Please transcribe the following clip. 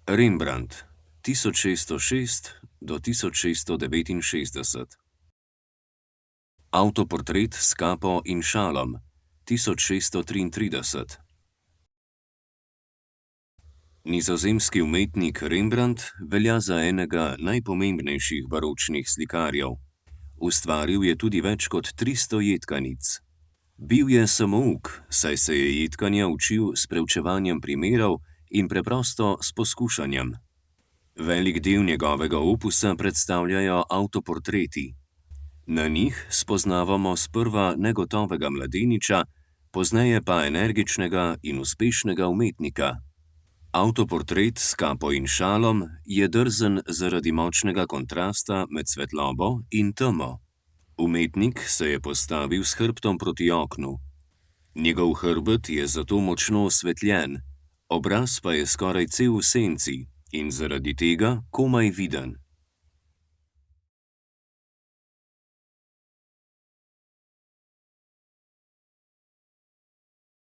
Rembrandt 1606 do 1669. Avtoportret s kapo in šalom 1633. Nizozemski umetnik Rembrandt velja za enega najpomembnejših baročnih slikarjev. Ustvaril je tudi več kot 300 jedkanic. Bil je samouk, saj se je jedkanja učil s preučevanjem primerov in preprosto s poskušanjem. Velik del njegovega opusa predstavljajo avtoportreti. Na njih spoznavamo sprva negotovega mladeniča, pozneje pa energičnega in uspešnega umetnika. Avtoportret s kapo in šalom je drzen zaradi močnega kontrasta med svetlobo in temo. Umetnik se je postavil s hrbtom proti oknu. Njegov hrbet je zato močno osvetljen, obraz pa je skoraj cel v senci in zaradi tega komaj viden.